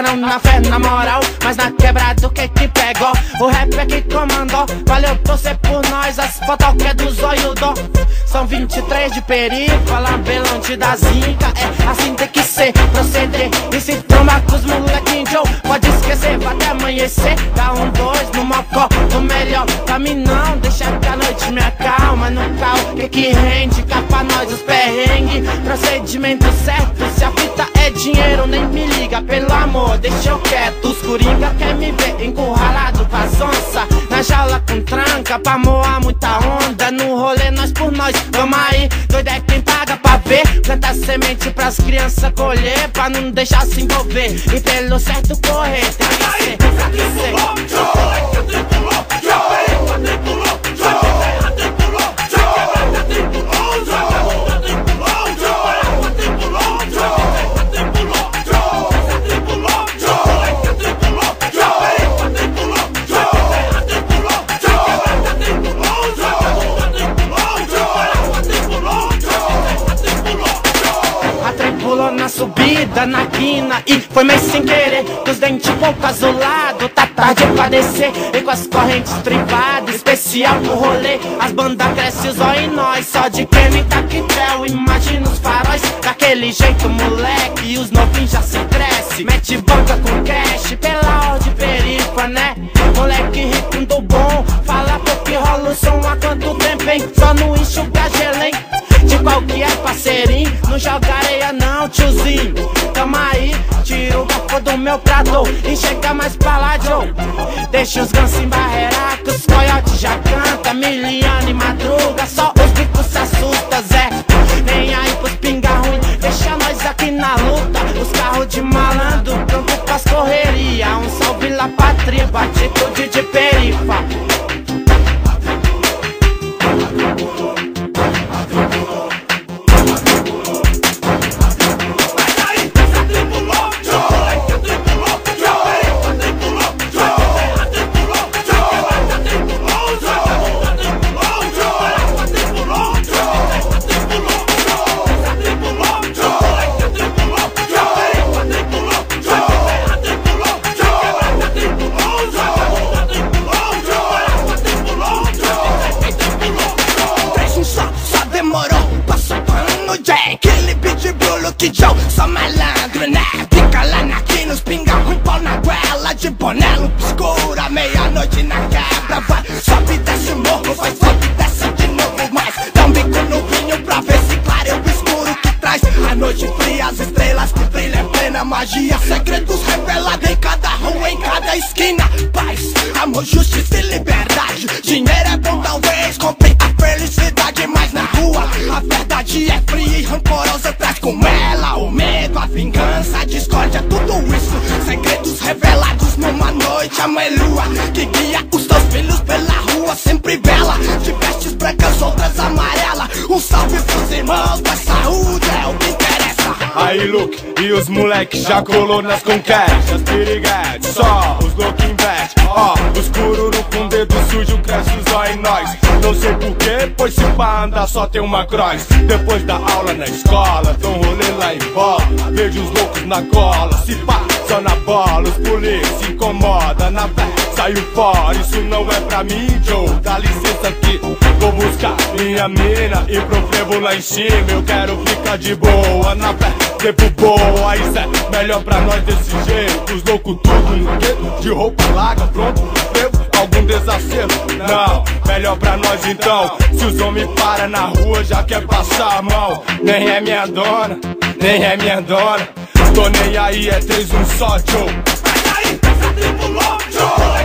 Não na fé, na moral, mas na quebrada o que pegou? O rap é que comandou, valeu torcer por nós. As fotos é do zóio dó. São 23 de perifa, lambelante da zinca. É assim tem que ser, proceder. E se trombar com os molequinhos, Joe, pode esquecer, vai até amanhecer. Dá um dois no mocó, no melhor caminhão. Deixa que a noite me acalma no carro, que rende? Cá pra nós os perrengues, procedimento certo. Se a fita é dinheiro, nem me liga, pelo amor, deixa eu quieto. Os coringa quer me ver encurralado com as onças, na jaula com tranca, pra moar muita onda. No rolê nós por nós, vamos aí, doido é quem paga pra ver. Planta semente pras crianças colher, pra não deixar se envolver. E pelo certo correr, tem que ser, tem que ser. Na subida, na quina, e foi meio sem querer, com os dentes pouco azulado. Tá tarde pra descer, e com as correntes tripadas, especial pro rolê. As bandas crescem, os ó em nós, só de Kenny tá quintel. Imagina os faróis, daquele jeito moleque, e os novinhos já se cresce. Mete banca com cash, pela ordem perifa, né? Moleque rico do bom, fala porque rola o som há quanto tempo, hein? Só não enxuga gelo, hein? De qualquer parceirinho, não joga areia não, tiozinho. Tamo aí, tira o bafo do meu prato e chega mais pra lá, Joe. Deixa os gansos embarrear, que os coiotes já canta. Miliano e madruga, só os bicos se assustam, Zé. Nem aí pros pinga ruim, deixa nós aqui na luta. Os carros de malandro, pronto pras correria. Um salve lá pra tribo, atitude de perifa. Que Joe, só malandro, né? Fica lá na quina, os pinga ruim, pau na goela. De boné, lupa escura, meia-noite na quebra. Vai, sobe, desce o morro, vai, sobe, desce de novo. Mas dá um bico no vinho pra ver se clareia o escuro que traz a noite fria, as estrelas que brilham, plena magia. Segredos revelados em cada rua, em cada esquina. Paz, amor, justiça e liberdade. Dinheiro é bom, talvez compre a felicidade. Mas na rua, a verdade é fria e rancorosa, traz com ela o medo, a vingança, a discórdia, tudo isso. Segredos revelados numa noite, a mãe-lua que guia os teus filhos pela rua, sempre vela. De vestes brancas, outras amarelas. Um salve pros irmãos, da saúde é o que interessa. Aí, Luke, e os moleques já colou nas conquetes. As piriguetes, só os loucos investem. Ó, os cururu com dedo sujo cresce os ó em nós. Não sei porquê, pois se pá andar só tem uma cross. Depois da aula na escola, dou um rolê lá em bola. Vejo os loucos na cola, se pá, só na bola. Os polícia se incomoda, na fé, saiu fora. Isso não é pra mim, Joe, dá licença aqui. Vou buscar minha mina e pro frevo lá em cima. Eu quero ficar de boa, na fé, tempo boa. Isso é melhor pra nós desse jeito. Os loucos tudo no gueto, de roupa larga, pronto, frevo. Algum desacerto? Não, melhor pra nós então. Se os homens param na rua já quer passar a mão. Nem é minha dona, nem é minha dona. Tô nem aí, é 3-1 só, Joe. Vai aí, essa tribo louca, Joe.